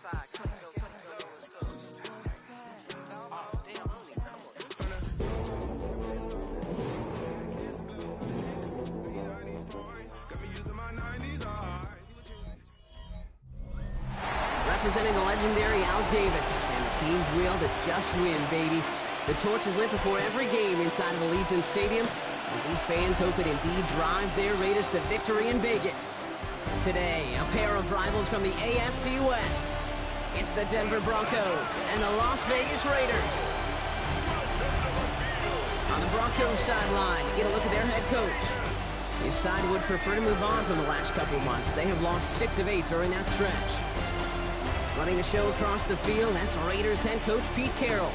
Representing the legendary Al Davis, and the team's wheel to just win, baby. The torch is lit before every game inside of Allegiant Stadium, as these fans hope it indeed drives their Raiders to victory in Vegas. Today, a pair of rivals from the AFC West. It's the Denver Broncos and the Las Vegas Raiders. On the Broncos sideline, get a look at their head coach. His side would prefer to move on from the last couple of months. They have lost 6 of 8 during that stretch. Running the show across the field, that's Raiders head coach Pete Carroll.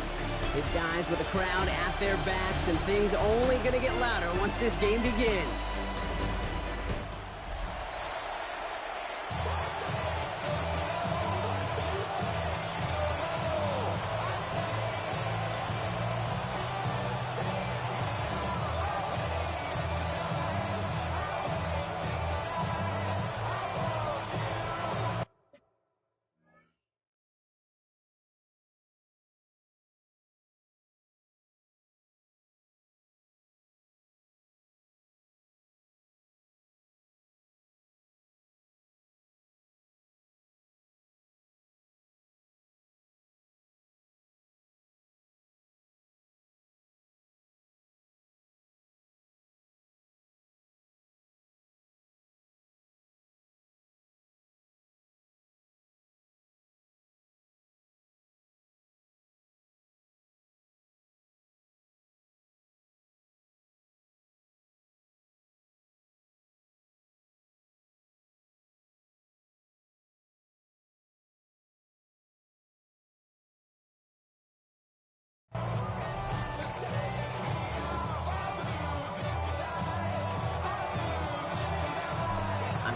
His guys with the crowd at their backs, and things only going to get louder once this game begins.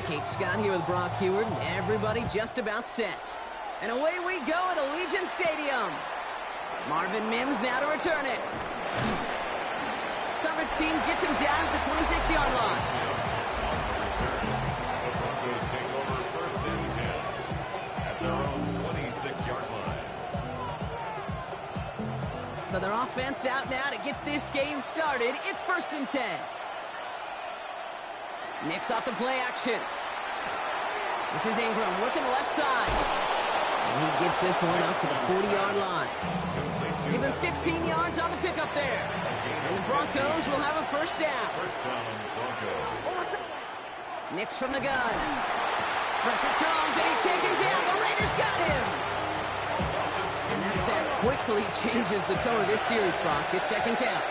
Kate Scott here with Brock Heward, and everybody just about set. And away we go at Allegiant Stadium. Marvin Mims now to return it. Coverage team gets him down at the 26-yard line. The Broncos take over 1st and 10 at their own 26-yard line. So their offense out now to get this game started. It's 1st and 10. Nicks off the play action. This is Ingram working the left side. And he gets this one up to the 40-yard line. Even 15 yards on the pickup there. And the Broncos will have a 1st down. First down, Broncos. Nicks from the gun. Pressure comes, and he's taken down. The Raiders got him. And that sack quickly changes the tone of this series, Brock. It's 2nd down.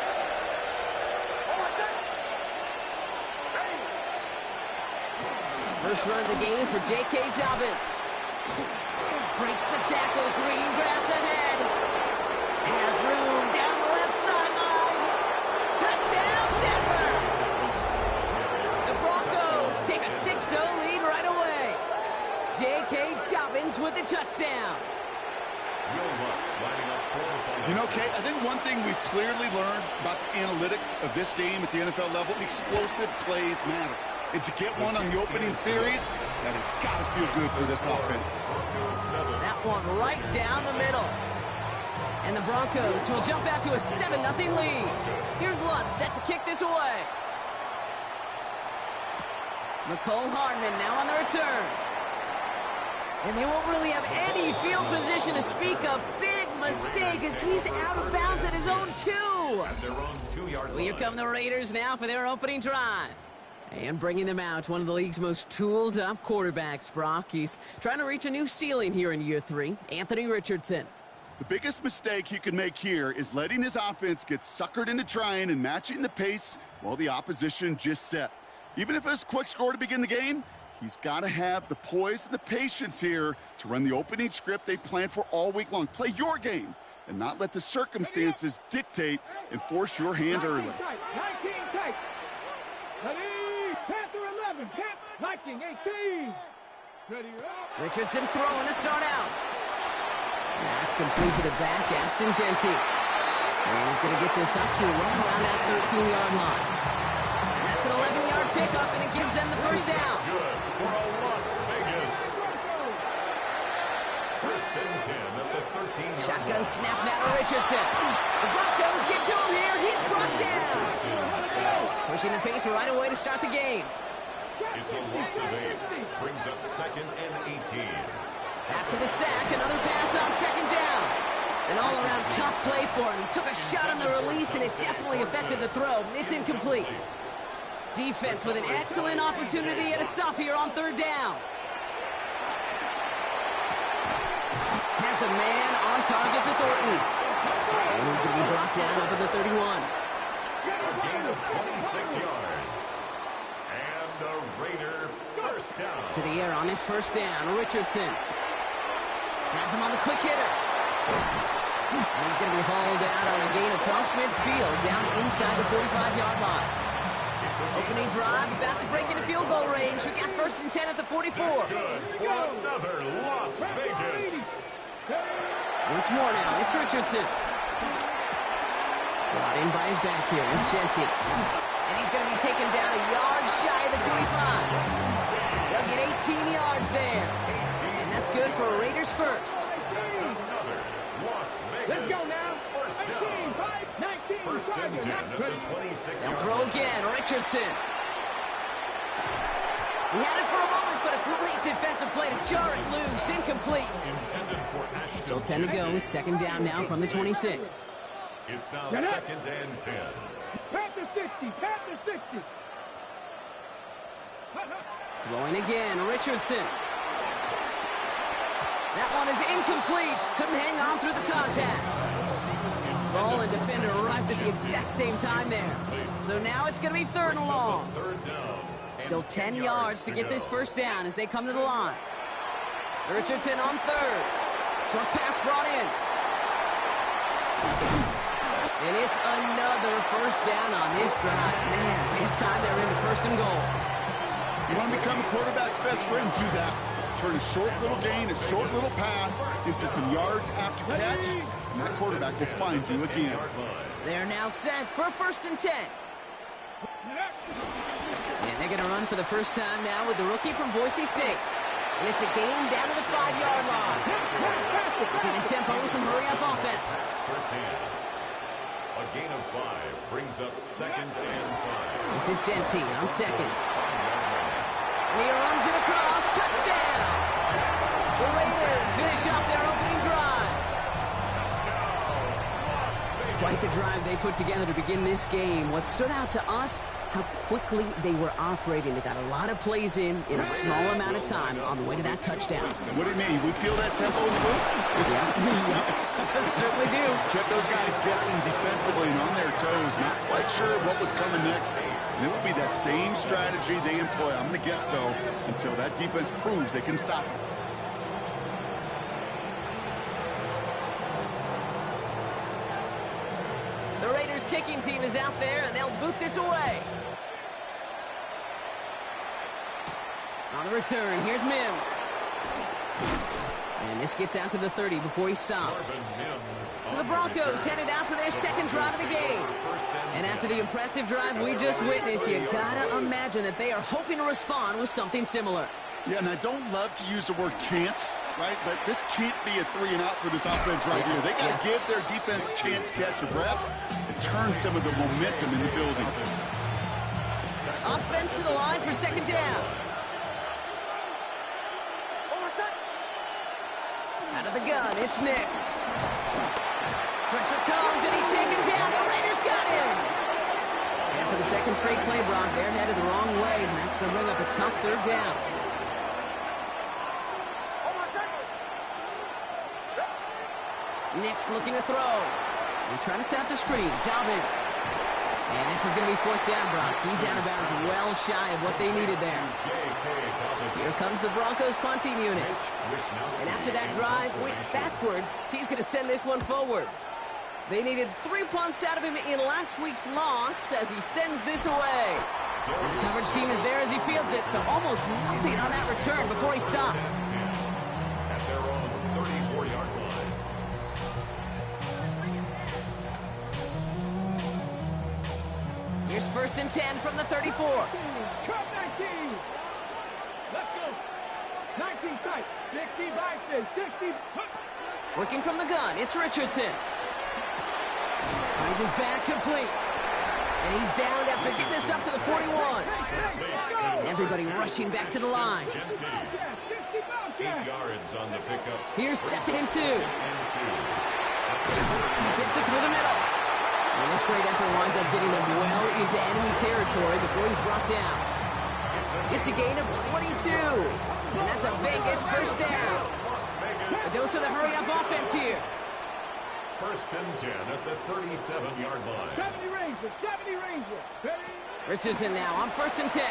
First run of the game for J.K. Dobbins. Breaks the tackle, green grass ahead. Has room down the left sideline. Touchdown, Denver! The Broncos take a 6-0 lead right away. J.K. Dobbins with the touchdown. You know, Kate, I think one thing we've clearly learned about the analytics of this game at the NFL level, explosive plays matter. And to get one on the opening series, that has got to feel good for this offense. That one right down the middle. And the Broncos will jump out to a 7-0 lead. Here's Lutz set to kick this away. Nicole Hardman now on the return. And they won't really have any field position to speak of. Big mistake as he's out of bounds at his own 2. So here come the Raiders now for their opening drive. And bringing them out, one of the league's most tooled-up quarterbacks, Brock. He's trying to reach a new ceiling here in year 3. Anthony Richardson. The biggest mistake he could make here is letting his offense get suckered into trying and matching the pace while the opposition just set. Even if it's a quick score to begin the game, he's got to have the poise and the patience here to run the opening script they planned for all week long. Play your game and not let the circumstances dictate and force your hand early. 19 tight. Ready? Panther 11. Viking 18. Ready up. Richardson throwing to start out. That's complete to the back, Ashton Genty. And he's going to get this up to right around that 13-yard line. That's an 11-yard pickup, and it gives them the 1st down. Good for Las Vegas. First and 10 at the 13-yard Shotgun line. snap now to Richardson. The Broncos get to him here. He's brought down. Pushing the pace right away to start the game. It's a loss of 8. Brings up second and 18. After the sack, another pass on second down. An all-around tough play for him. He took a shot on the release, and it definitely affected the throw. It's incomplete. Defense with an excellent opportunity at a stop here on third down. Has a man on target to Thornton. And he's going to be brought down up at the 31. A gain of 26 yards. And the Raider first down. To the air on this first down. Richardson has him on the quick hitter. And he's going to be hauled out on a gain across midfield down inside the 45-yard line. Opening drive, about to break into field goal range. We got first and 10 at the 44. That's good for another Las Vegas. Once more now, it's Richardson. Brought in by his back here, it's Shenty. And he's going to be taken down a yard shy of the 25. They'll get 18 yards there. And that's good for a Raiders first. That's another Las Vegas. Let's go now. First down. 19, First and 10 at the 26 They'll yard throw line. again, Richardson. He had it for a moment, but a great defensive play to jar it loose. Incomplete. Intended for Ashton. Still 10 to go. It's second down now from the 26. It's now second and 10. Pat the 60. Pat the 60. Throwing again, Richardson. That one is incomplete. Couldn't hang on through the contact. Ball and defender arrived at the exact same time there. So now it's going to be third and long. Third down. Still 10 yards to get this first down as they come to the line. Richardson on third. Short pass brought in. And it's another first down on this drive. Man, this time they're into first and goal. You want to become a quarterback's best friend, do that. Turn a short little gain, a short little pass into some yards after catch, and that quarterback will find you again. They're now set for first and 10. And they're going to run for the first time now with the rookie from Boise State. And it's a gain down to the 5-yard line. Looking at tempo with some hurry-up offense. A gain of 5 brings up second and 5. This is Genty on second. And he runs it across. Touchdown! The Raiders finish off their opening drive. Quite the drive they put together to begin this game. What stood out to us, how quickly they were operating. They got a lot of plays in a small amount of time on the way to that touchdown. What do you mean? We feel that tempo improve? Yeah, certainly do. Kept those guys guessing defensively and on their toes, not quite sure what was coming next. And it will be that same strategy they employ, I'm going to guess so, until that defense proves they can stop them. The Raiders kicking team is out there, and they'll boot this away. On the return, here's Mims. And this gets out to the 30 before he stops. So the Broncos headed out for their second drive of the game. And after the impressive drive we just witnessed, you gotta imagine that they are hoping to respond with something similar. Yeah, and I don't love to use the word can't, right? But this can't be a 3-and-out for this offense right here. They got to give their defense a chance to catch a breath and turn some of the momentum in the building. Offense to the line for second down. Out of the gun, it's Nix. Pressure comes, and he's taken down. The Raiders got him. And for the second straight play, Brock, they're headed the wrong way, and that's going to bring up a tough third down. Nix looking to throw. And trying to set up the screen. Dobbins. And this is going to be fourth down, Brock. He's out of bounds well shy of what they needed there. Here comes the Broncos punting unit. And after that drive went backwards, he's going to send this one forward. They needed 3 punts out of him in last week's loss as he sends this away. And the coverage team is there as he fields it, so almost nothing on that return before he stopped. At their own 34-yard line. Here's first and 10 from the 34. Cut 19. Let's go. 19. tight. 60 boxes. 60. Working from the gun, it's Richardson. Finds his back complete. And he's down after getting this up to the 41. Everybody rushing back to the line. 8 yards on the pickup. Here's 2nd and 2. Fits it through the middle. And this great effort winds up getting them well into enemy territory before he's brought down. It's a gain of 22. And that's a Vegas first down. A dose of the hurry-up offense here. 1st and 10 at the 37-yard line. 70 Ranger. 70 Ranger. Richardson now on 1st and 10.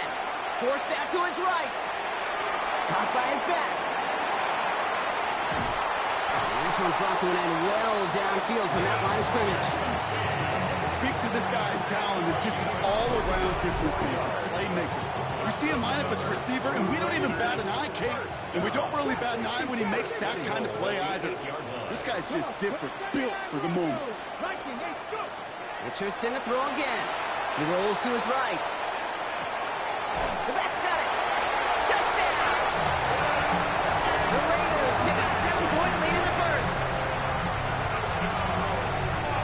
Forced out to his right. Caught by his back. And this one's brought to an end well downfield from that line of scrimmage. Speaks to this guy's talent as just an all-around difference maker, playmaker. We see him line up as a receiver, and we don't even bat an eye, Kate. And we don't really bat an eye when he makes that kind of play either. This guy's just different, built for the moment. Richardson to throw again. He rolls to his right. The back's got it. Touchdown! The Raiders take a 7-point lead in the first.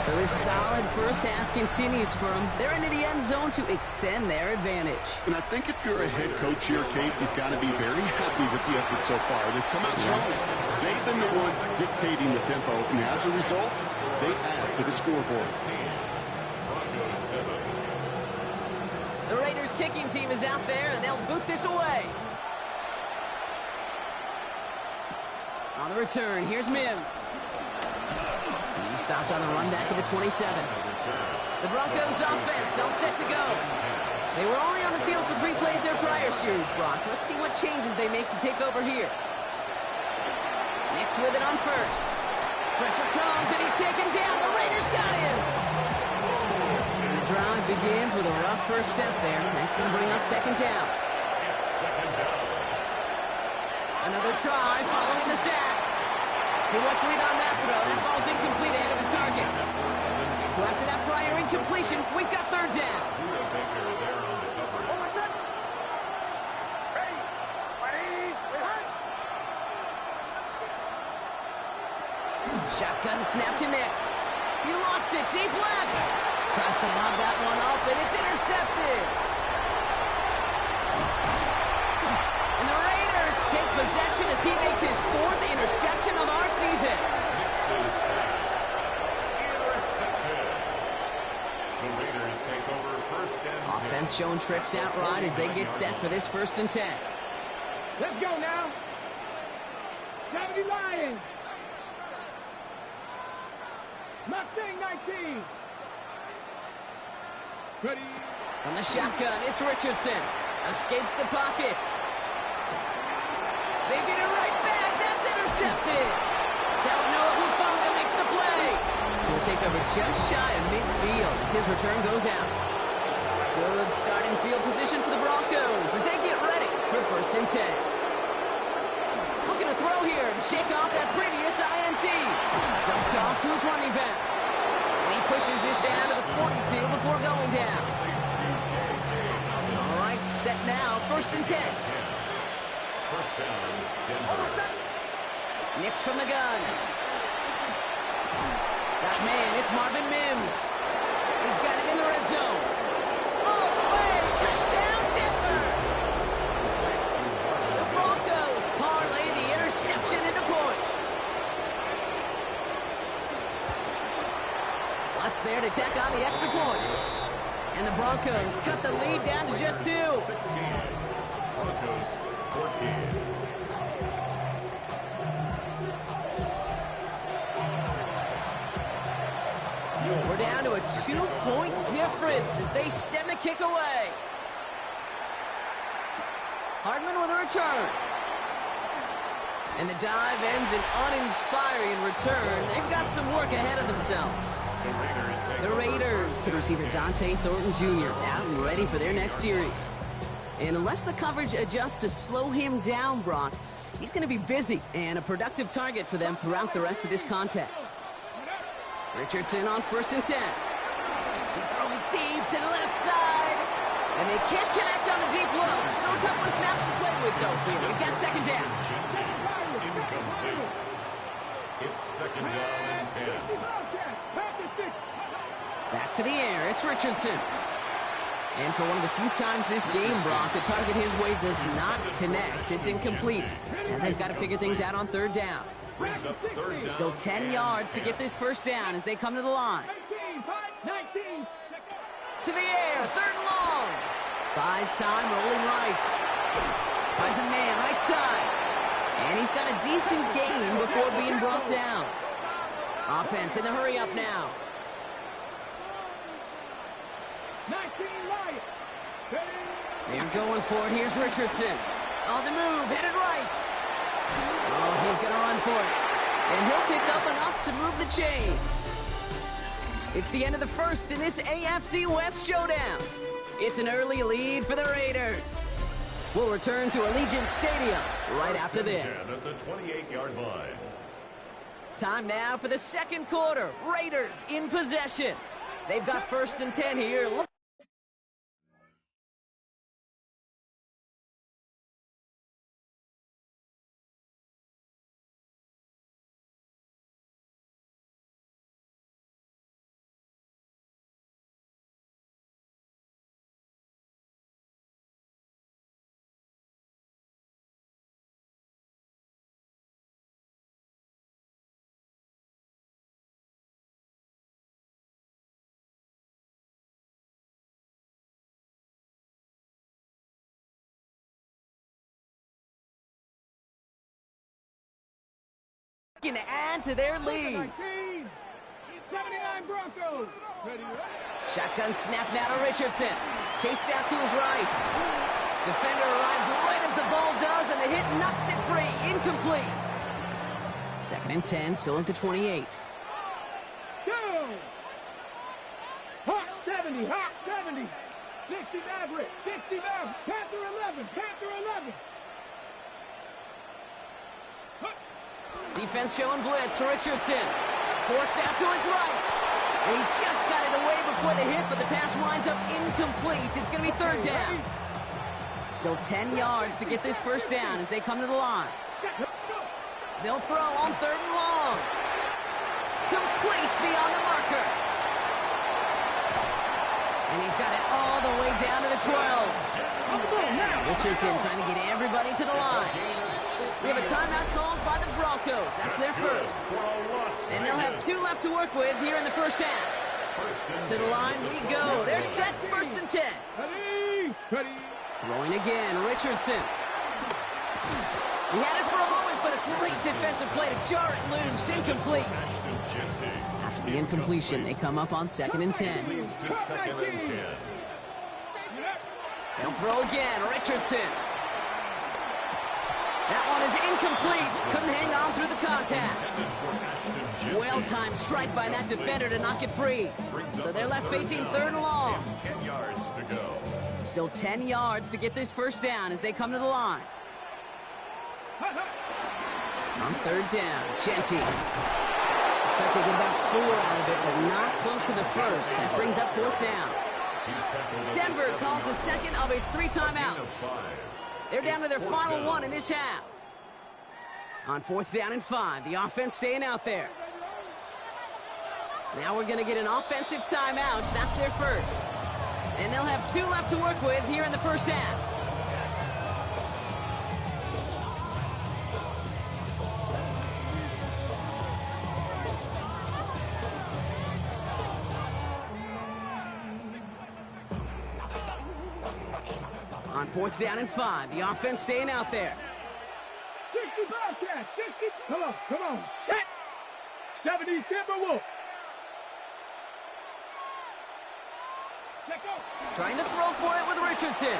So this solid first half continues for them. They're into the end zone to extend their advantage. And I think if you're a head coach here, Kate, you've got to be very happy with the effort so far. They've come out strong. They've been the ones dictating the tempo, and as a result, they add to the scoreboard. The Raiders kicking team is out there, and they'll boot this away. On the return, here's Mims. He stopped on the run back of the 27. The Broncos offense all set to go. They were only on the field for 3 plays their prior series, Brock. Let's see what changes they make to take over here. Nix with it on 1st. Pressure comes, and he's taken down. The Raiders got him. And the drive begins with a rough first step there. That's going to bring up 2nd down. Another try following the sack. Too much lead on that throw. That ball's incomplete ahead of his target. So after that prior incompletion, we've got 3rd down. Shotgun snap to Nix. He lofts it deep left. Tries to lob that one up, and it's intercepted. And the Raiders take possession as he makes his 4th interception of our season. The Raiders take over 1st and 10. Offense showing trips out right as they get set for this 1st and 10. Let's go now. 70 Lions. Mustang 19. Ready. From the shotgun, it's Richardson. Escapes the pocket. They get it right back. That's intercepted. Talanoa Hufanga makes the play. To a takeover just shy of midfield as his return goes out. Good starting field position for the Broncos as they get ready for 1st and 10. Looking to throw here and shake off that previous INT. Dumped off to his running back. And he pushes this down to the 42 before going down. All right, set now, 1st and 10. 1st down, Denver. Nix from the gun. Got a man, it's Marvin Mims. He's got it in the red zone. All the way, touchdown Denver! The Broncos parlay the interception into points. Lots there to tack on the extra point. And the Broncos cut the lead down to just 2. 16. Broncos 14. We're down to a 2-point difference as they send the kick away. Hardman with a return. And the dive ends an uninspiring return. They've got some work ahead of themselves. The Raiders to receiver Dante Thornton Jr. out and ready for their next series. And unless the coverage adjusts to slow him down, Brock, he's going to be busy and a productive target for them throughout the rest of this contest. Richardson on 1st and 10. He's throwing deep to the left side. And they can't connect on the deep low. Still a couple of snaps to play with, though, here. We've got 2nd down. To the air, it's Richardson. And for one of the few times this game, Brock, the target his way does not connect. It's incomplete. And they've got to figure things out on third down. Still 10 yards to get this first down as they come to the line. To the air, third and long. Buys time, rolling right. Finds a man, right side. And he's got a decent gain before being brought down. Offense in the hurry up now. 19 Lions. They're going for it. Here's Richardson. On the move, headed right. Oh, he's going to run for it. And he'll pick up enough to move the chains. It's the end of the first in this AFC West showdown. It's an early lead for the Raiders. We'll return to Allegiant Stadium right after this. At the 28-yard line. Time now for the second quarter. Raiders in possession. They've got 1st and 10 here. Look. Can add to their lead. 79 Broncos. Shotgun snap now to Richardson. Chased out to his right. Defender arrives right as the ball does, and the hit knocks it free. Incomplete. 2nd and 10, still at the 28. Go! Hawk 70, Hawk 70. 60 Maverick, 60 Maverick. Panther 11, Panther 11. Defense showing blitz. Richardson forced out to his right. And he just got it away before the hit, but the pass winds up incomplete. It's going to be 3rd down. Still 10 yards to get this first down as they come to the line. They'll throw on 3rd and long. Complete beyond the marker. And he's got it all the way down to the 12. Richardson trying to get everybody to the line. We have a timeout called by the Broncos. That's their first. And they'll have 2 left to work with here in the first half. To the line we go. They're set, 1st and 10. Ready. Throwing again, Richardson. He had it for a moment, but a great defensive play to jar it loose. Incomplete. After the incompletion, they come up on 2nd and 10. They'll throw again, Richardson. That one is incomplete. Couldn't hang on through the contact. Well-timed strike by that defender to knock it free. So they're left facing 3rd and long. 10 yards to go. Still 10 yards to get this first down as they come to the line. On 3rd down, Genty. Looks like they get about 4 out of it, but not close to the first. That brings up 4th down. Denver calls the second of its 3 timeouts. They're down to their final 1 in this half. On 4th down and 5, the offense staying out there. Now we're going to get an offensive timeout. That's their first. And they'll have 2 left to work with here in the first half. On 4th down and 5, the offense staying out there. 60 Bobcats, 60. Come on. Set. 70 Timberwolves. Let go. Trying to throw for it with Richardson.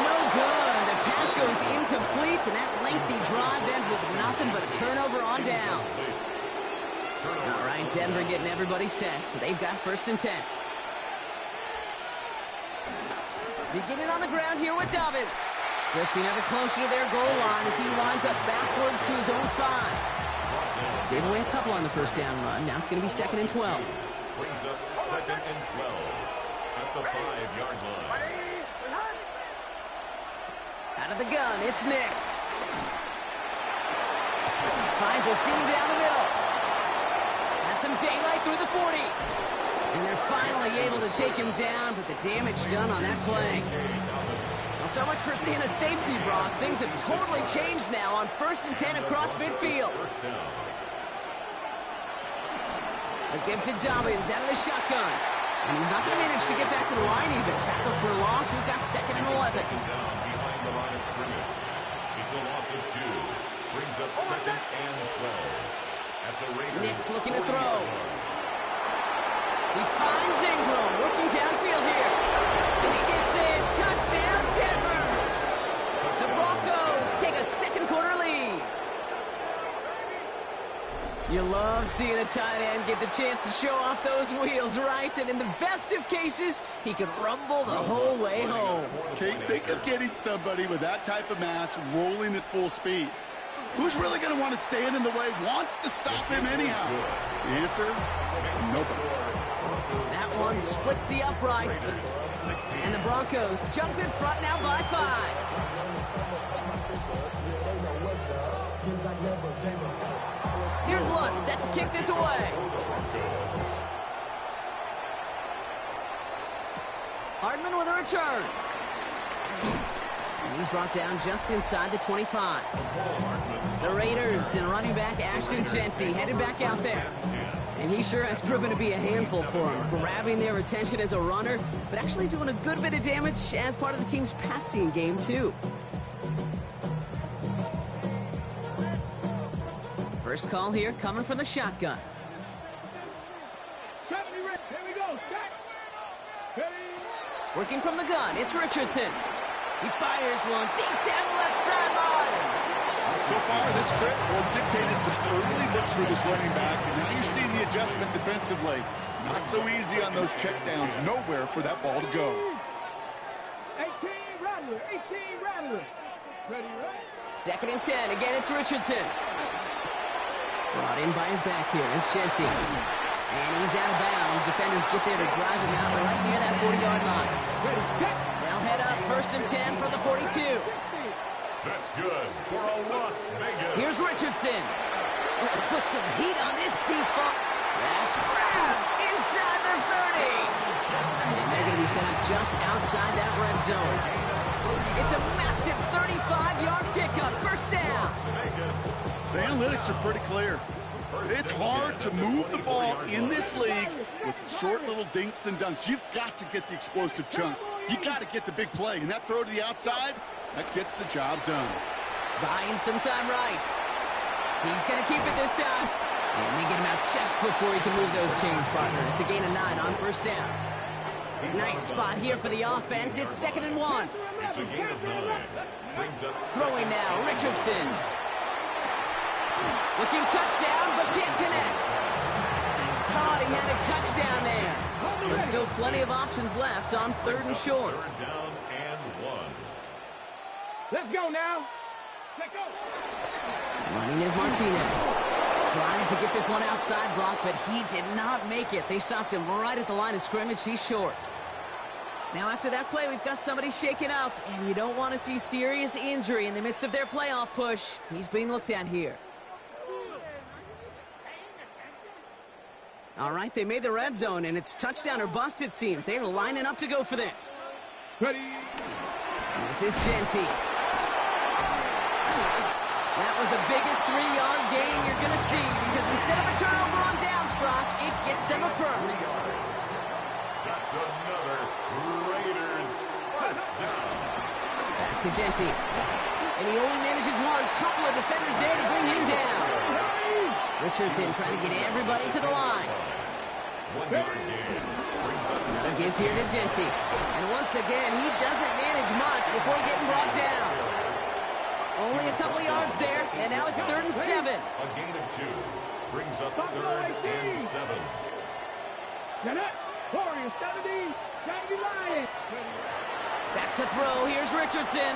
No good. The pass goes incomplete, and that lengthy drive ends with nothing but a turnover on downs. All right, Denver getting everybody set, so they've got 1st and 10. Beginning on the ground here with Dobbins. Drifting ever closer to their goal line as he lines up backwards to his own 5. Gave away a couple on the first down run. Now it's going to be 2nd and 12. Brings up 2nd and 12 at the 5-yard line. Out of the gun, it's Nix. Finds a seam down the middle. Has to some daylight through the 40. And they're finally able to take him down, but the damage done on that play. Well, so much for seeing a safety, Brock. Things have totally changed now on 1st and 10 across midfield. A give to Dobbins out of the shotgun. And he's not going to manage to get back to the line even. Tackled for a loss. We've got 2nd and 11. Behind the line of scrimmage. It's a loss of 2. Brings up 2nd and 12. At the Raiders. Nick's looking to throw. He finds Ingram working downfield here. And he gets in. Touchdown, Denver. The Broncos take a 2nd quarter lead. You love seeing a tight end get the chance to show off those wheels, right? And in the best of cases, he could rumble the whole way home. Kate, think of getting somebody with that type of mass rolling at full speed. Who's really going to want to stand in the way, wants to stop him anyhow? The answer, nobody. That one splits the uprights. And the Broncos jump in front now by 5. Here's Lutz, set to kick this away. Hardman with a return. And he's brought down just inside the 25. The Raiders and running back Ashton Jeanty headed back out there. And he sure has proven to be a handful for him, grabbing their attention as a runner, but actually doing a good bit of damage as part of the team's passing game, too. First call here coming from the shotgun. Here we go. Working from the gun, it's Richardson. He fires one deep down the left sideline. So far, this script has dictated some early looks for this running back, and now you're seeing the adjustment defensively. Not so easy on those checkdowns. Nowhere for that ball to go. 18 Rattler. 18 Rattler. Ready, right? 2nd and 10. Again, it's Richardson. Brought in by his back here. It's Jeanty. And he's out of bounds. Defenders get there to drive him out right near that 40-yard line. They'll head up 1st and 10 from the 42. That's good for a Las Vegas. Here's Richardson. Put some heat on this deep ball. That's grabbed inside the 30. And they're going to be set up just outside that red zone. It's a massive 35-yard pickup. 1st down. The analytics are pretty clear. It's hard to move the ball in this league with short little dinks and dunks. You've got to get the explosive chunk. You got to get the big play. And that throw to the outside, that gets the job done. Buying some time right. He's going to keep it this time. And they get him out just before he can move those chains, partner. It's a gain of 9 on 1st down. Nice spot here for the offense. It's 2nd and 1. It's a gain of 9. Brings up Throwing now, Richardson. Looking touchdown, but can't connect. Thought he had a touchdown there. But still plenty of options left on 3rd and short. 3rd down and 1. Let's go now. Let's go. Running is Martinez. Trying to get this one outside, Brock, but he did not make it. They stopped him right at the line of scrimmage. He's short. Now, after that play, we've got somebody shaken up, and you don't want to see serious injury in the midst of their playoff push. He's being looked at here. All right, they made the red zone, and it's touchdown or bust, it seems. They're lining up to go for this. Ready. This is Jeanty. That was the biggest 3-yard gain you're going to see, because instead of a turnover on downs, Brock, it gets them a first. That's another Raiders first down. Back to Jeanty. And he only manages one. Couple of defenders there to bring him down. Richardson trying to get everybody to the line. 1 yard gain. Another give here to Jeanty. And once again, he doesn't manage much before getting brought down. Only a couple of yards there, and now it's 3rd and 7. A gain of 2. Brings up 3rd and 7. Get it. Warriors 70. 70 Lions. Back to throw. Here's Richardson.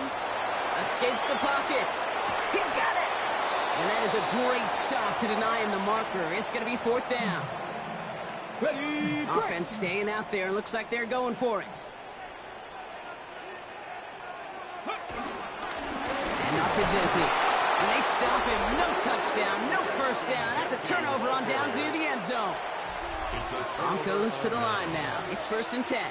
Escapes the pocket. He's got it. And that is a great stop to deny him the marker. It's going to be 4th down. Ready. Offense staying out there. Looks like they're going for it. And off to Jeanty. And they stop him. No touchdown, no first down. That's a turnover on downs near the end zone. Broncos to the line now. It's 1st and 10.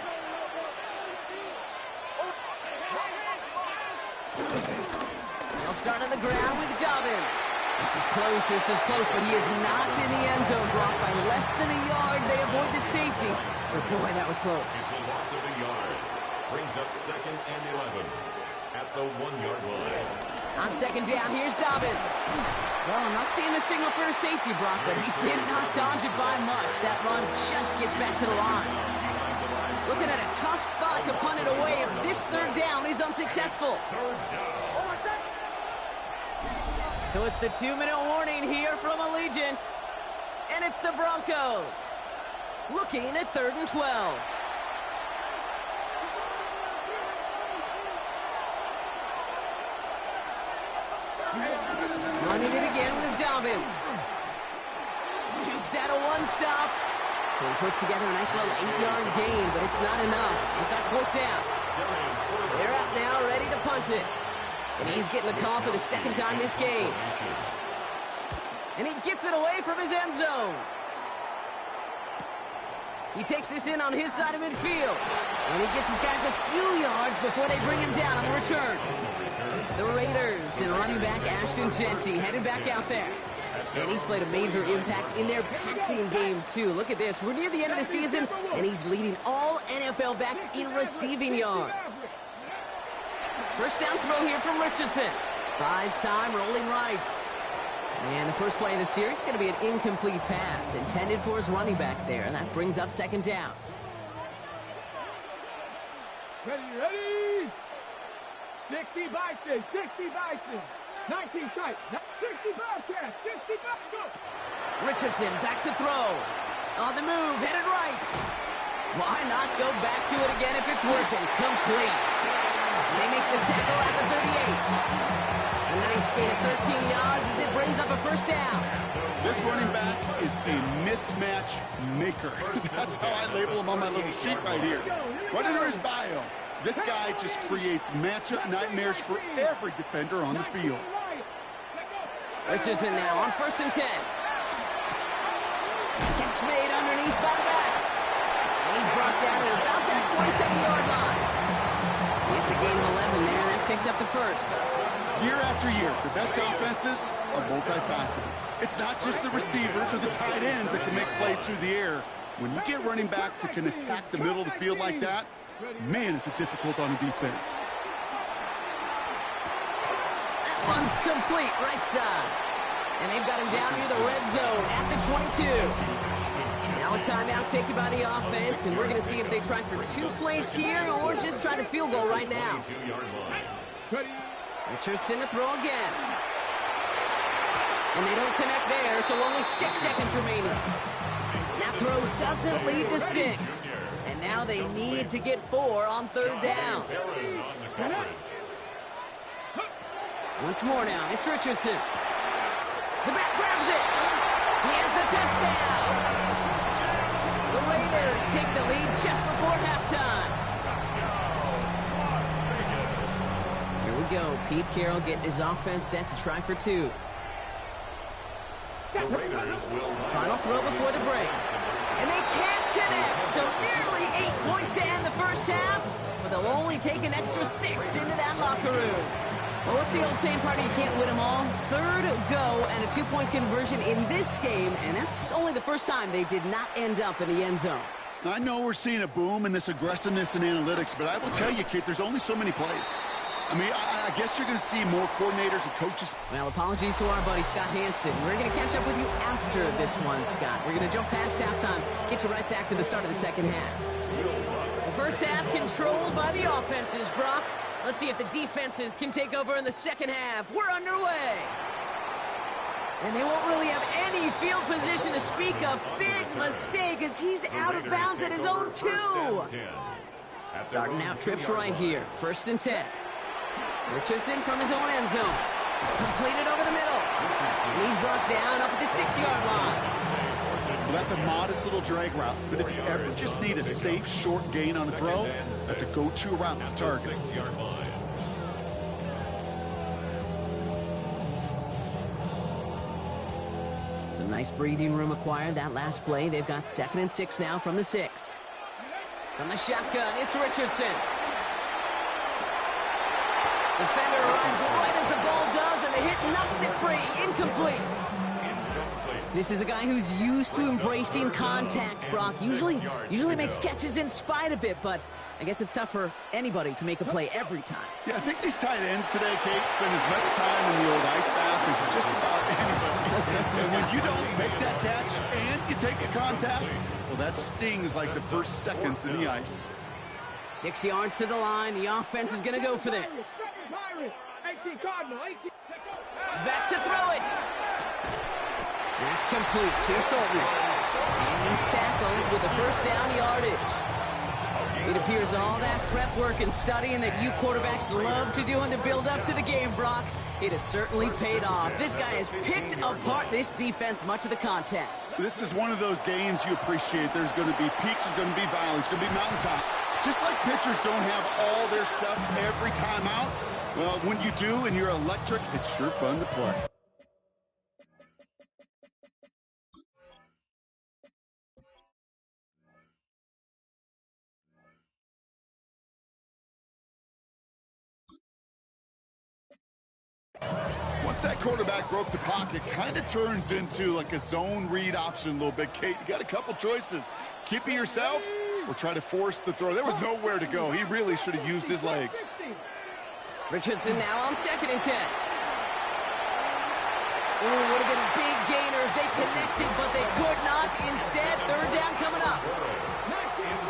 They'll start on the ground with Dobbins. This is close, but he is not in the end zone. Brock by less than a yard. They avoid the safety. But boy, that was close. It's a loss of a yard. Brings up 2nd and 11 at the 1-yard line. On 2nd down, here's Dobbins. Well, I'm not seeing the signal for a safety, Brock, but he did not dodge it by much. That run just gets back to the line. Looking at a tough spot to punt it away if this 3rd down is unsuccessful. So it's the 2-minute warning here from Allegiant. And it's the Broncos. Looking at 3rd and 12. Running it again with Dobbins. Jukes out a 1-stop. So he puts together a nice little 8-yard gain, but it's not enough. He's got 4th down. They're out now, ready to punt it. And he's getting the call for the 2nd time this game. And he gets it away from his end zone. He takes this in on his side of midfield. And he gets his guys a few yards before they bring him down on the return. The Raiders and running back Ashton Jeanty headed back out there. And he's played a major impact in their passing game, too. Look at this. We're near the end of the season, and he's leading all NFL backs in receiving yards. 1st down throw here from Richardson. Buys time, rolling right. And the first play of the series is going to be an incomplete pass intended for his running back there. And that brings up 2nd down. Ready? 60 Bison, 60 Bison. 19 tight, 60 Bobcats, 60 Bobcats. Richardson back to throw. On the move, headed right. Why not go back to it again if it's working? Complete. They make the tackle at the 38. A nice gain of 13 yards as it brings up a 1st down. This running back is a mismatch maker. That's how I label him on my little sheet right here. Right under his bio. This guy just creates matchup nightmares for every defender on the field. Richardson now on 1st and 10. Catch made underneath by the back. And he's brought down at about that 27-yard line. It's a gain of 11 there, and that picks up the 1st. Year after year, the best offenses are multifaceted. It's not just the receivers or the tight ends that can make plays through the air. When you get running backs that can attack the middle of the field like that, man, is it difficult on the defense. That one's complete, right side. And they've got him down near the red zone at the 22. Now a timeout taken by the offense, and we're going to see if they try for 2 plays here or just try to field goal right now. Richardson to throw again. And they don't connect there, so only 6 seconds remaining. That throw doesn't lead to 6. And now they need to get 4 on 3rd down. Once more now, it's Richardson. The back grabs it. He has the touchdown. The Raiders take the lead just before halftime. Here we go. Pete Carroll getting his offense set to try for 2. Final throw before the break. And they can't connect, so nearly 8 points to end the first half, but they'll only take an extra 6 into that locker room. Well, what's the old saying, partner? You can't win them all. 3rd go and a 2-point conversion in this game, and that's only the first time they did not end up in the end zone. I know we're seeing a boom in this aggressiveness in analytics, but I will tell you, kid, there's only so many plays. I mean, I guess you're going to see more coordinators and coaches. Well, apologies to our buddy Scott Hansen. We're going to catch up with you after this one, Scott. We're going to jump past halftime, get you right back to the start of the second half. The first half controlled by the offenses, Brock. Let's see if the defenses can take over in the second half. We're underway. And they won't really have any field position to speak of. Big mistake as he's out of bounds at his own 2. Starting out trips right here. 1st and 10. Richardson from his own end zone. Completed over the middle. And he's brought down up at the 6-yard line. Well, that's a modest little drag route. But if you ever just need a safe, short gain on a throw, that's a go-to route to target. Some nice breathing room acquired that last play. They've got 2nd and 6 now from the 6. From the shotgun, it's Richardson. Defender arrives right as the ball does, and the hit knocks it free. Incomplete. This is a guy who's used to embracing contact, Brock. Usually makes catches in spite of it, but I guess it's tough for anybody to make a play every time. Yeah, I think these tight ends today, Kate, spend as much time in the old ice bath as just about anybody. And when you don't make that catch and you take the contact, well, that stings like the first seconds in the ice. 6 yards to the line. The offense is going to go for this. Back to throw it. That's complete. Here's Thornton. And he's tackled with the first down yardage. It appears all that prep work and studying that you quarterbacks love to do in the build-up to the game, Brock, it has certainly paid off. This guy has picked apart this defense much of the contest. This is one of those games you appreciate. There's going to be peaks, there's going to be valleys, there's going to be mountaintops. Just like pitchers don't have all their stuff every time out, well, when you do and you're electric, it's sure fun to play. Once that quarterback broke the pocket, kind of turns into like a zone read option a little bit. Kate, you got a couple choices. Keep it yourself or try to force the throw. There was nowhere to go. He really should have used his legs. Richardson now on 2nd and 10. Ooh, would have been a big gainer if they connected, but they could not. Instead, 3rd down coming up.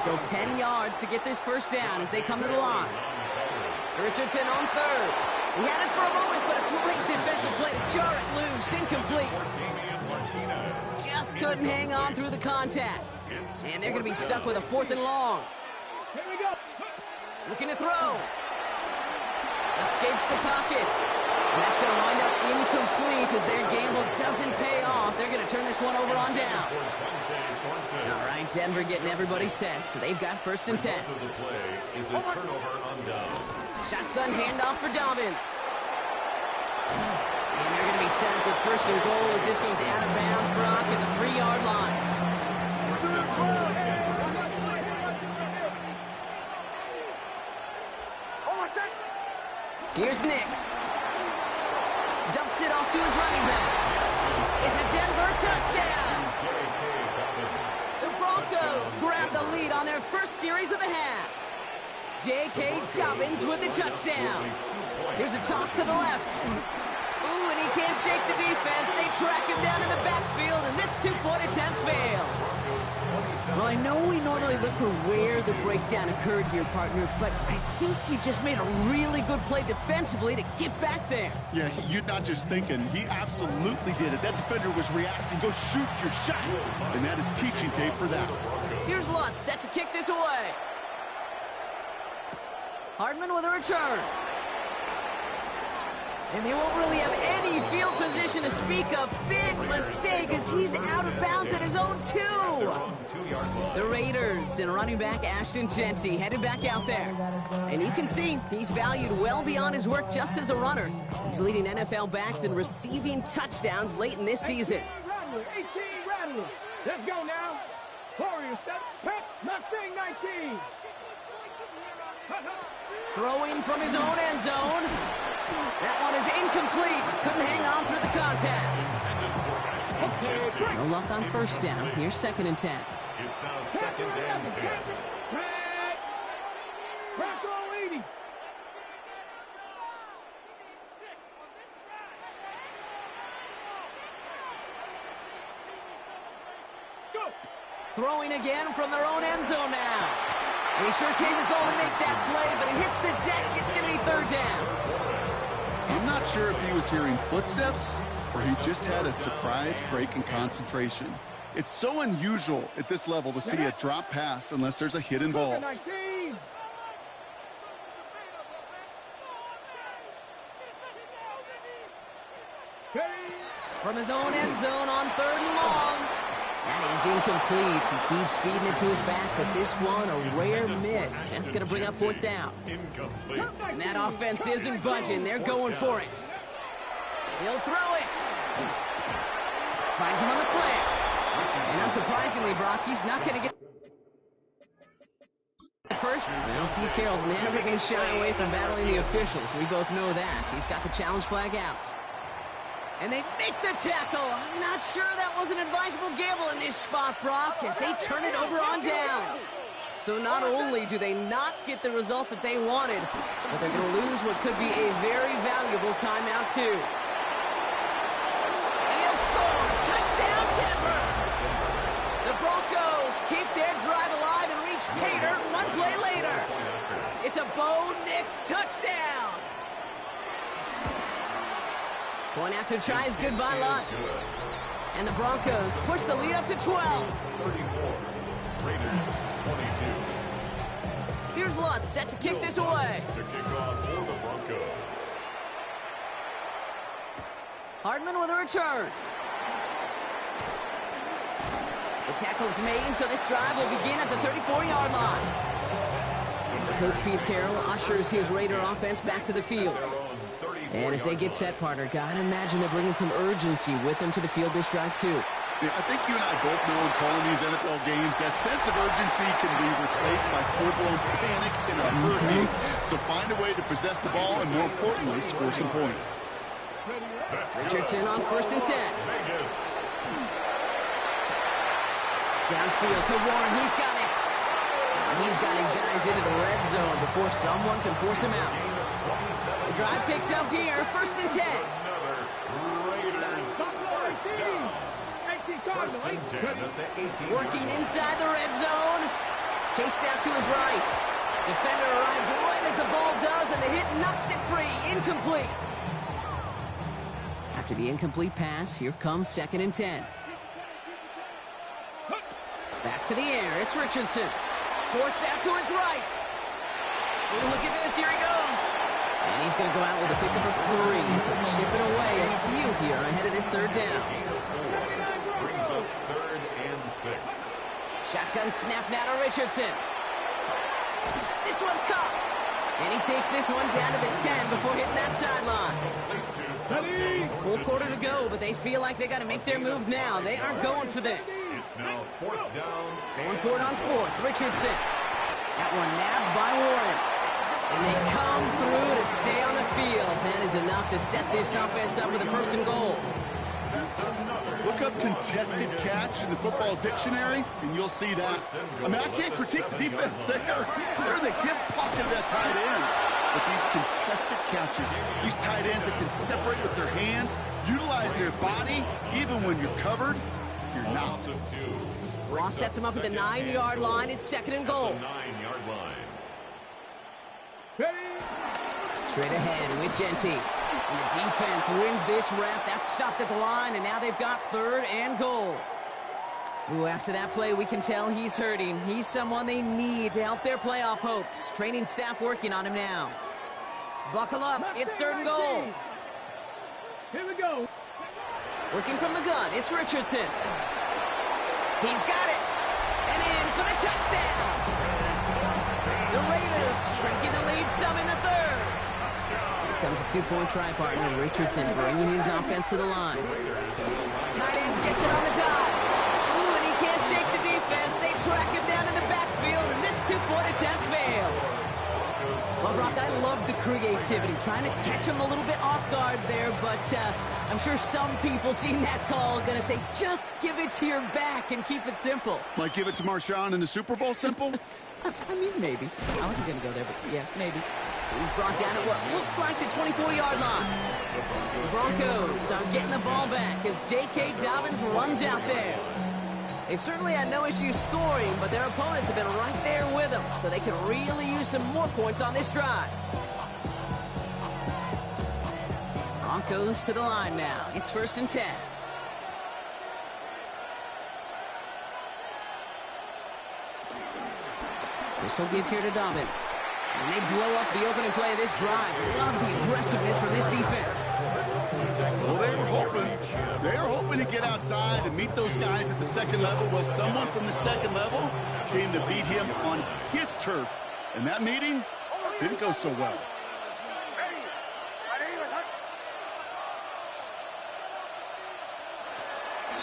So 10 yards to get this first down as they come to the line. Richardson on 3rd. He had it for a moment, but a great defensive play to jar it loose. Incomplete. Just couldn't hang on through the contact. And they're going to be stuck with a 4th and long. Here we go. Looking to throw. Escapes the pocket. And that's going to wind up incomplete as their gamble doesn't pay off. They're going to turn this one over on downs. All right, Denver getting everybody set. So they've got 1st and 10. Shotgun handoff for Dobbins. And they're going to be set up with 1st and goal as this goes out of bounds, Brock, at the 3-yard line. Here's Nix. Dumps it off to his running back. It's a Denver touchdown. The Broncos grab the lead on their first series of the half. J.K. Dobbins with the touchdown. Here's a toss to the left. Ooh, and he can't shake the defense. They track him down in the backfield, and this 2-point attempt fails. Well, I know we normally look for where the breakdown occurred here, partner, but I think he just made a really good play defensively to get back there. Yeah, you're not just thinking. He absolutely did it. That defender was reacting. Go shoot your shot. And that is teaching tape for that. Here's Lutz set to kick this away. Hardman with a return. And they won't really have any field position to speak of. Big mistake as he's out of bounds at his own 2. The Raiders and running back Ashton Jeanty headed back out there. And you can see he's valued well beyond his work just as a runner. He's leading NFL backs in receiving touchdowns late in this season. 18 Rattler. Let's go now. Warriors set. Pep Mustang 19. Throwing from his own end zone. That one is incomplete. Couldn't hang on through the contact. No luck on 1st down. Here's 2nd and 10. It's now 2nd and 10. Bronco 80. Go. Throwing again from their own end zone now. And he sure came his all to make that play, but it hits the deck. It's going to be 3rd down. I'm not sure if he was hearing footsteps or he just had a surprise break in concentration. It's so unusual at this level to see a drop pass unless there's a hit involved. From his own end zone on 3rd and long. That is incomplete. He keeps feeding it to his back, but this one, a rare miss. That's going to bring up 4th down. And that offense isn't budging. They're going for it. He'll throw it. Finds him on the slant. And unsurprisingly, Brock, he's not going to get first. Well, Pete Carroll's never going to shy away from battling the officials. We both know that. He's got the challenge flag out. And they make the tackle. I'm not sure that was an advisable gamble in this spot, Brock, as they turn it over on downs. So not only do they not get the result that they wanted, but they're going to lose what could be a very valuable timeout, too. And he'll score. Touchdown, Denver. The Broncos keep their drive alive and reach pay dirt one play later. It's a Bo Nix touchdown. Point after try is good by Lutz. And the Broncos push the lead up to 12. 34. Raiders 22. Here's Lutz set to kick this away. To kick off for the Broncos. Hardman with a return. The tackle's made, so this drive will begin at the 34-yard line. Coach Pete Carroll ushers his Raider offense back to the field. And as they get set, partner, gotta imagine they're bringing some urgency with them to the field this drive, too. Yeah, I think you and I both know in calling these NFL games, that sense of urgency can be replaced by full-blown panic in a hurry. So find a way to possess the ball and, more importantly, score some points. Richardson on 1st and 10. Downfield to Warren. He's got it. He's got his guys into the red zone before someone can force him out. The drive picks up here, 1st and 10. Working inside the red zone. Chased out to his right. Defender arrives right as the ball does, and the hit knocks it free. Incomplete. After the incomplete pass, here comes 2nd and 10. Back to the air. It's Richardson. Forced out to his right. Ooh, look at this. Here he goes. And he's going to go out with a pickup of 3. So chipping away a few here ahead of this 3rd down. Brings up 3rd and 6. Shotgun snap now to Richardson. This one's caught. And he takes this one down to the 10 before hitting that sideline. Full quarter to go, but they feel like they got to make their move now. They aren't going for this. It's now 4th down. Going for it on 4th. Richardson. That one nabbed by Warren. And they come through to stay on the field. That is enough to set this offense up with a 1st and goal. Look up contested catch in the football dictionary, and you'll see that. I mean, I can't critique the defense. They're the hip pocket of that tight end. But these contested catches, these tight ends that can separate with their hands, utilize their body, even when you're covered, you're not. Ross sets him up at the 9-yard line. It's 2nd and goal. 9-yard line. Straight ahead with Genty. And the defense wins this rep. That's stopped at the line, and now they've got 3rd and goal. Ooh, after that play, we can tell he's hurting. He's someone they need to help their playoff hopes. Training staff working on him now. Buckle up. It's 3rd and goal. Here we go. Working from the gun. It's Richardson. He's got it. And in for the touchdown. The Raiders shrinking the lead some in the 3rd. Here comes a 2-point try partner. Richardson bringing his offense to the line. Tight end gets it on the dive. Ooh, and he can't shake the defense. They track him down in the backfield, and this 2-point attempt fails. Well, Brock, I love the creativity. Trying to catch him a little bit off guard there, but I'm sure some people seeing that call are going to say, just give it to your back and keep it simple. Like give it to Marshawn in the Super Bowl simple? I mean, maybe. I wasn't going to go there, but yeah, maybe. He's brought down at what looks like the 24-yard line. The Broncos are getting the ball back as J.K. Dobbins runs out there. They've certainly had no issue scoring, but their opponents have been right there with them, so they can really use some more points on this drive. Broncos to the line now. It's 1st and 10. Pistol give here to Dobbins. And they blow up the opening play of this drive. Love the aggressiveness from this defense. Well, they were hoping to get outside and meet those guys at the 2nd level. Well, someone from the 2nd level came to beat him on his turf. And that meeting didn't go so well.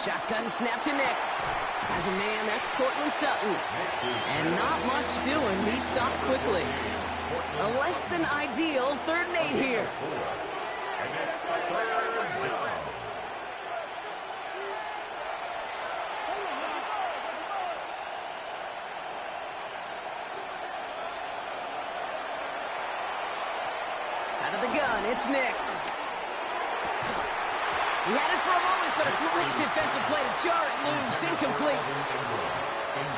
Shotgun snap to Nix. As a man, that's Cortland Sutton. And not much doing. He stopped quickly. A less than ideal 3rd and 8 here. And it's 3rd down. Out of the gun, it's Nix. He had it for a moment, but a great defensive play to jar it loose. Incomplete.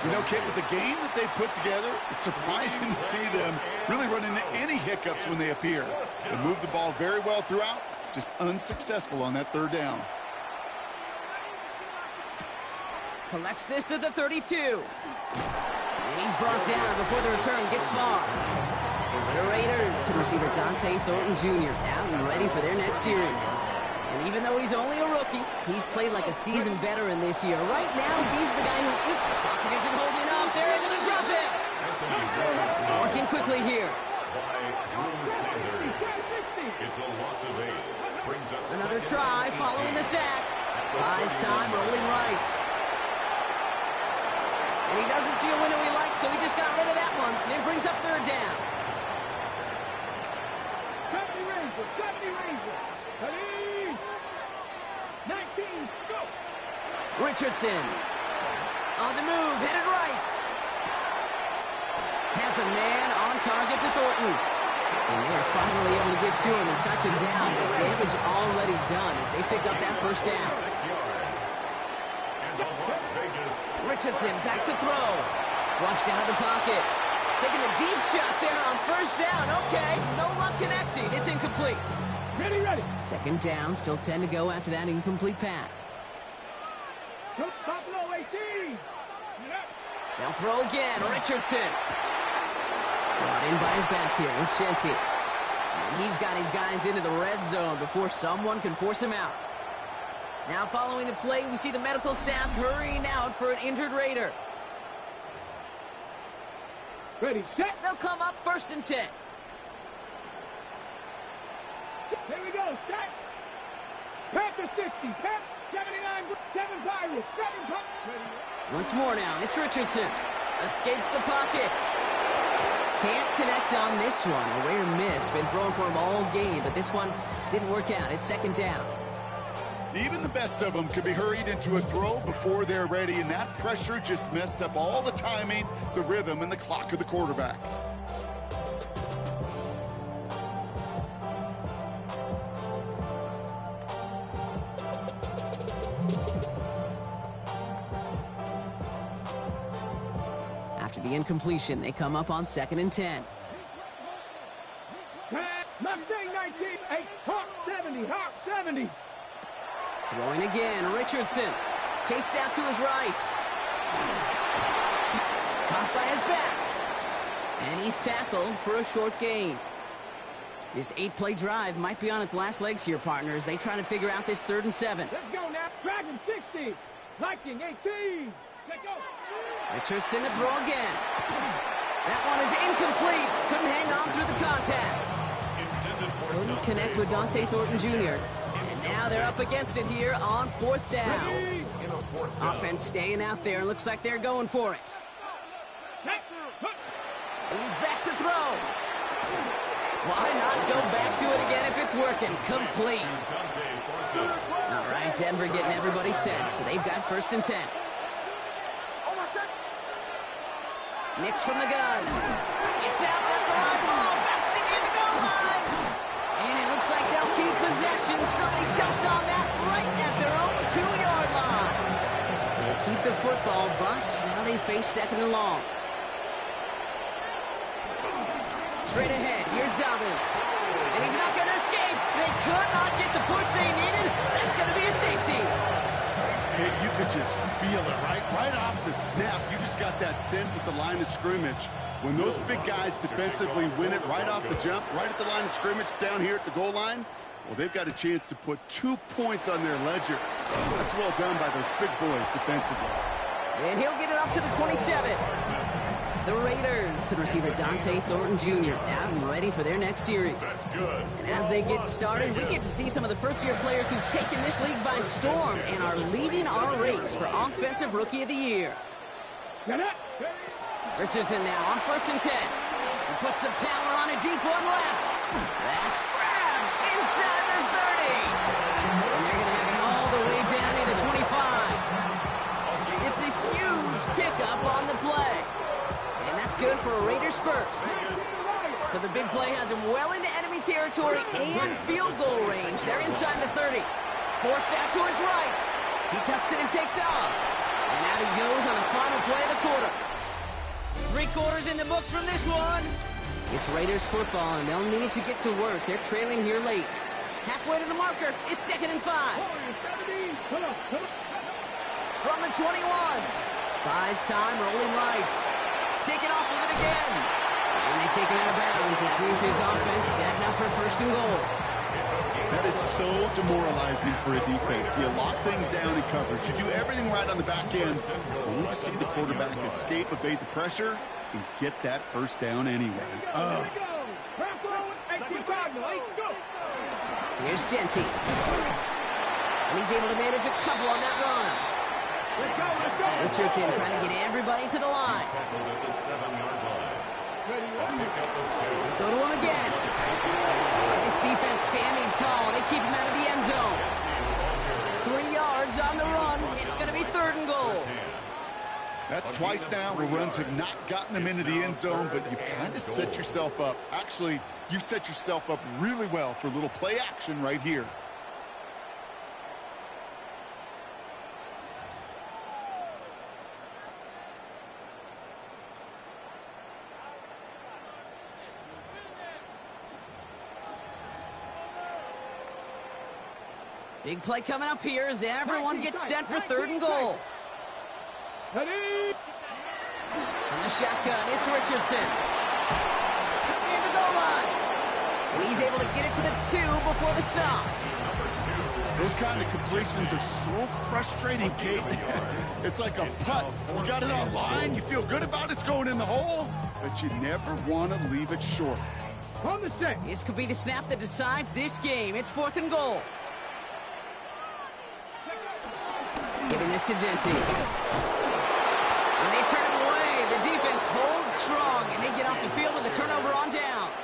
You know, Kit, with the game that they put together, it's surprising to see them really run into any hiccups when they appear. They move the ball very well throughout, just unsuccessful on that 3rd down. Collects this at the 32. And he's brought down before the return gets far. The Raiders to receiver Dante Thornton Jr. out and ready for their next series. And even though he's only a rookie, he's played like a seasoned veteran this year. Right now, he's the guy who... Pocket isn't holding up. They're able to drop it. Working quickly here. It's a loss of 8. Brings up Another try following the sack. Buys time, rolling right. And he doesn't see a window he likes, so he just got rid of that one. Then brings up 3rd down. 70 Rangers. Ready? 19, go. Richardson. On the move, headed right. Has a man on target to Thornton. And they're finally able to get to him and touch him down. But damage already done as they pick up that 1st down. 6 yards. And the Las Vegas. Richardson back to throw. Flushed out of the pocket. Taking a deep shot there on 1st down. Okay, no luck connecting. It's incomplete. Ready. 2nd down, still 10 to go after that incomplete pass. Buffalo 18. They'll throw again. Richardson. Brought in by his back here. It's Shenty. And he's got his guys into the red zone before someone can force him out. Now following the play, we see the medical staff hurrying out for an injured Raider. Ready, set. They'll come up 1st and 10. Here we go, set. Panther 60, Pep 79, 7 Pirates, 7 Pirates. Once more now, it's Richardson. Escapes the pocket. Can't connect on this one. A rare miss. Been thrown for him all game, but this one didn't work out. It's 2nd down. Even the best of them could be hurried into a throw before they're ready, and that pressure just messed up all the timing, the rhythm, and the clock of the quarterback. After the incompletion, they come up on 2nd and 10. Mustang 19, 8, Hawk 70, Hawk 70. Throwing again, Richardson. Chased out to his right. Caught by his back. And he's tackled for a short gain. This 8-play drive might be on its last legs here, partners. They try to figure out this 3rd and 7. Let's go now. Dragon 60, Lightning 18. Let's go. Richardson to throw again. That one is incomplete. Couldn't hang on through the contact. Couldn't connect with Dante Thornton Jr. And now they're up against it here on 4th down. Offense staying out there. Looks like they're going for it. He's back to throw. Why not go back to it again if it's working? Complete. All right, Denver getting everybody set. So they've got 1st and 10. Nix from the gun. It's out. That's a live ball. Bouncing near the goal line. And it looks like they'll keep possession. So they jumped on that right at their own 2-yard line. So they keep the football, but now they face 2nd and long. Straight ahead. Here's Dobbins. And he's not going to escape. They could not get the push they needed. That's going to be a safety. You could just feel it, right? Right off the snap, you just got that sense at the line of scrimmage. When those big guys defensively win it right off the jump, right at the line of scrimmage down here at the goal line, well, they've got a chance to put 2 points on their ledger. That's well done by those big boys defensively. And he'll get it up to the 27. The Raiders, the receiver Dante Thornton Jr. out and ready for their next series. That's good. And as they get started, we get to see some of the first-year players who've taken this league by storm and are leading our race for Offensive Rookie of the Year. Richardson now on 1st and 10. He puts some power on a deep one left. That's grabbed inside the 30. And they're going to have it all the way down to the 25. It's a huge pickup on the play. And that's good for a Raiders first. So the big play has him well into enemy territory and field goal range. They're inside the 30. Forced out to his right. He tucks it and takes off. And out he goes on the final play of the quarter. 3 quarters in the books from this one. It's Raiders football, and they'll need to get to work. They're trailing here late. Halfway to the marker. It's 2nd and 5. From the 21. Buys time, rolling right. Taking off with it again. And they take him out of bounds, which means his offense setting up for 1st and goal. That is so demoralizing for a defense. You lock things down in coverage. You do everything right on the back end. Only to see the quarterback escape, evade the pressure, and get that 1st down anyway. Here's Genty. And he's able to manage a couple on that run. Richardson trying to get everybody to the line. They go to him again. This defense standing tall. They keep him out of the end zone. 3 yards on the run. It's going to be 3rd and goal. That's twice now where runs have not gotten them into the end zone, but you've kind of set yourself up. Actually, you've set yourself up really well for a little play action right here. Big play coming up here as everyone gets set for 3rd and goal. From the shotgun, it's Richardson. Near the goal line. And he's able to get it to the 2 before the stop. Those kind of completions are so frustrating, Kate. It's like a putt. You got it on line, you feel good about it's going in the hole, but you never want to leave it short. This could be the snap that decides this game. It's 4th and goal. Giving this to Genty. And they turn him away. The defense holds strong, and they get off the field with a turnover on downs.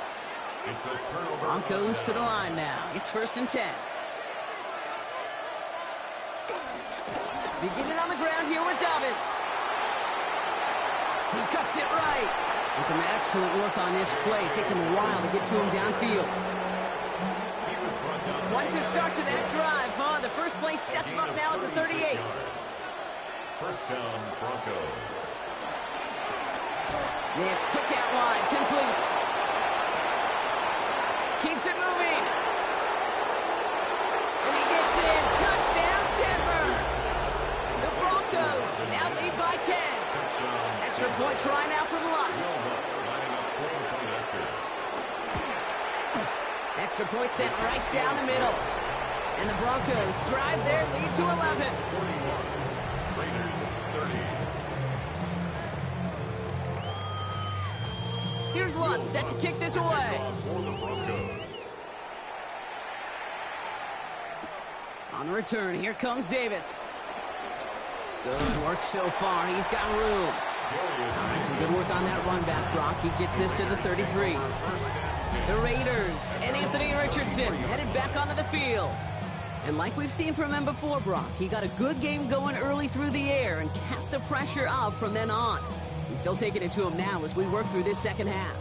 It's a turnover. Broncos to the line now. It's 1st and 10. Beginning on the ground here with Dobbins. He cuts it right. And some excellent work on this play. It takes him a while to get to him downfield. Quite the start to that drive, huh? The first play sets him up now at the 38. 1st down, Broncos. Next, kick out wide, complete. Keeps it moving. And he gets in. Touchdown, Denver. The Broncos now lead by 10. Extra point try now from Lutz. Extra point sent right down the middle. And the Broncos drive their lead to 11. Raiders 30. Here's Lutz set to kick this away. For the Broncos. On the return, here comes Davis. Good work so far. He's got room. All right, some good work on that run back, Brock. He gets this to the 33. The Raiders and Anthony Richardson headed back onto the field. And like we've seen from him before, Brock, he got a good game going early through the air and kept the pressure up from then on. He's still taking it to him now as we work through this 2nd half.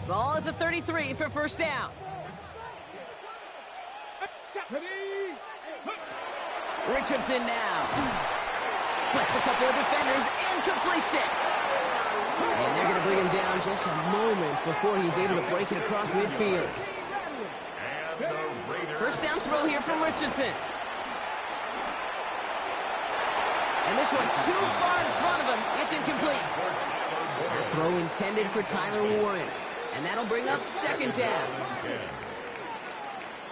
Ball at the 33 for 1st down. Richardson now. Splits a couple of defenders and completes it. And they're going to bring him down just a moment before he's able to break it across midfield. First down throw here from Richardson. And this one too far in front of him. It's incomplete. A throw intended for Tyler Warren. And that'll bring up 2nd down.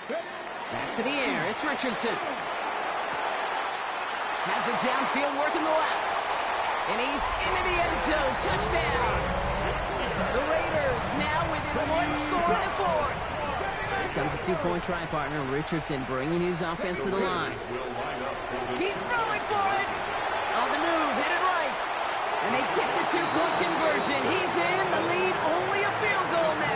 Back to the air. It's Richardson. Has it downfield, working the left. And he's into the end zone. Touchdown. The Raiders now within one score in the fourth. Here comes a two-point try partner. Richardson bringing his offense to the line. He's throwing for it. On the move, headed right. And they get the two-point conversion. He's in the lead, only a field goal now.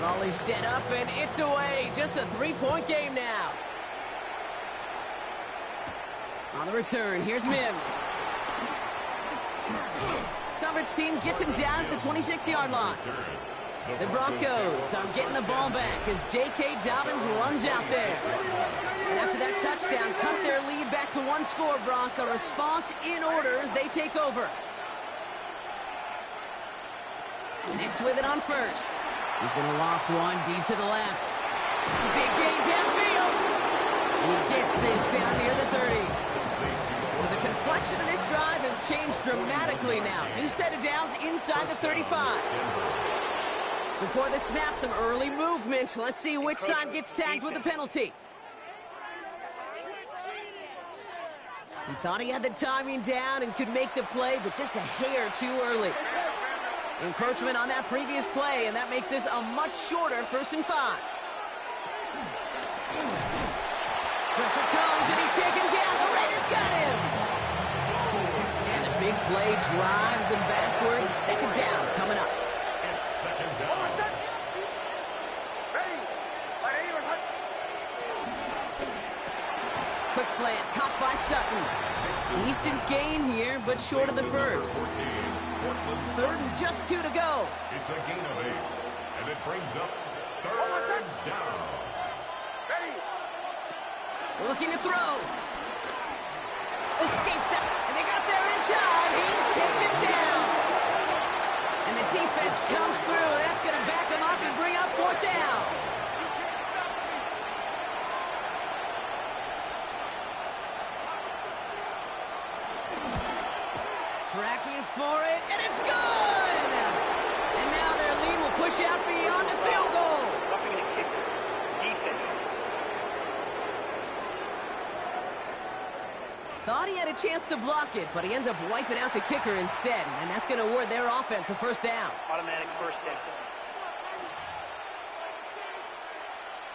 Volley set up, and it's away. Just a three-point game now. On the return, here's Mims. Coverage team gets him down at the 26-yard line. The Broncos are getting the ball back as J.K. Dobbins runs out there. And after that touchdown, cut their lead back to one score, Bronc. A response in order as they take over. Nix with it on first. He's going to loft one deep to the left. Big gain downfield. And he gets this down near the 30. So the complexion of this drive has changed dramatically now. New set of downs inside the 35. Before the snap, some early movement. Let's see which side gets tagged with the penalty. He thought he had the timing down and could make the play, but just a hair too early. Encroachment on that previous play, and that makes this a much shorter 1st and 5. Pressure comes, and he's taken down. The Raiders got him. And the big play drives them backwards. 2nd down coming up. It's 2nd down. Quick slant, caught by Sutton. Decent gain here, but short of the first. 3rd and just 2 to go. It's a gain of 8, and it brings up 3rd down. Looking to throw. Escapes out, and they got there in time. He's taken down. And the defense comes through. That's going to back him up and bring up 4th down. Tracking for it, and it's good! And now their lead will push out beyond the field goal. Roughing the kicker. Defense. Thought he had a chance to block it, but he ends up wiping out the kicker instead, and that's going to award their offense a 1st down. Automatic 1st down.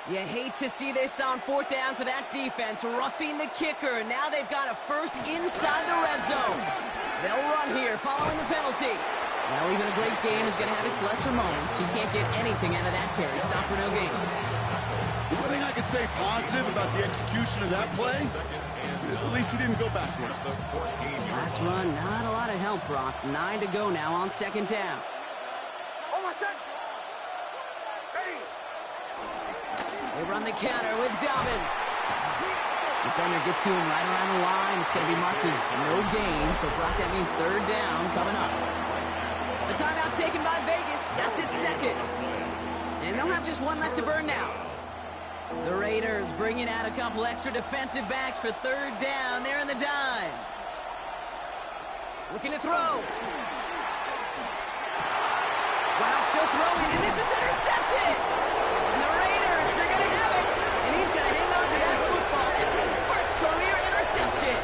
You hate to see this on 4th down for that defense, roughing the kicker. Now they've got a 1st inside the red zone. They'll run here following the penalty. Well, even a great game is going to have its lesser moments. You can't get anything out of that carry. Stop for no gain. One thing I could say positive about the execution of that play is at least he didn't go backwards. Last run, not a lot of help, Brock. 9 to go now on 2nd down. They run the counter with Dobbins. Defender gets to him right around the line. It's going to be marked as no gain. So, Brock, that means 3rd down coming up. A timeout taken by Vegas. That's its 2nd. And they'll have just one left to burn now. The Raiders bringing out a couple extra defensive backs for 3rd down. They're in the dime. Looking to throw. Wow, still throwing, and this is intercepted. And the Raiders are going to have it. And he's going to hang on to that football. That's his first career interception.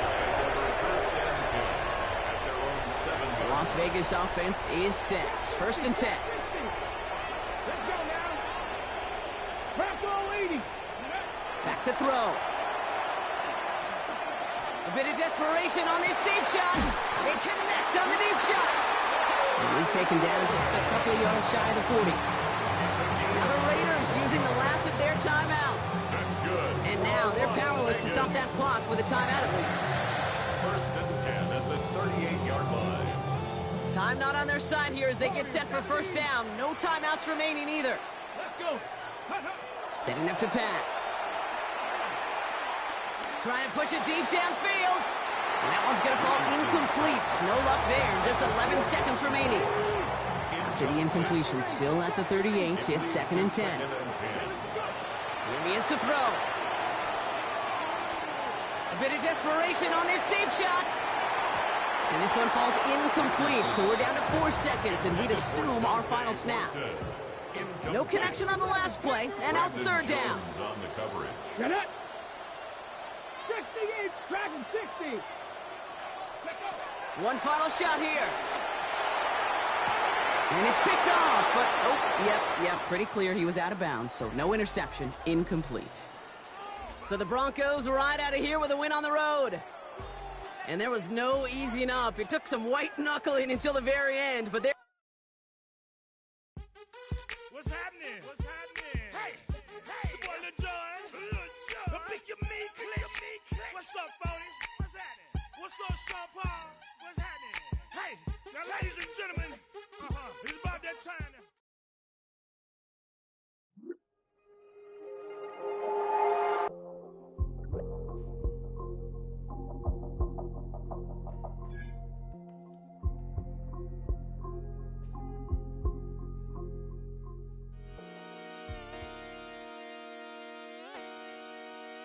The Las Vegas offense is set. 1st and 10. Let's go now. Back all 80. Back to throw. A bit of desperation on this deep shot. They connect on the deep shot. And he's taken down just a couple of yards shy of the 40. Now the Raiders using the last of their timeouts. That's good. And now they're powerless to stop that clock with a timeout at least. 1st and 10 at the 38-yard line. Time not on their side here as they get set for 1st down. No timeouts remaining either. Let's go. Setting up to pass. Trying to push it deep downfield. And that one's going to fall incomplete. No luck there. Just 11 seconds remaining. After the incompletion, still at the 38. It's 2nd and 10. Here he is to throw. A bit of desperation on this deep shot. And And this one falls incomplete, so we're down to 4 seconds, and we'd assume our final snap. No connection on the last play, and now it's third down. On the coverage. Get it. 68, Dragon 60. One final shot here. And it's picked off, but, oh, yep, pretty clear he was out of bounds, so no interception, incomplete. So the Broncos ride out of here with a win on the road. And there was no easing up. It took some white knuckling until the very end, but there... What's happening? What's happening? Hey, it's your boy Lil Jon. The Pick Your Me Click. What's up, Phony? What's happening? What's up, Sean Paul? What's happening? Hey, now ladies and gentlemen, it's about that time.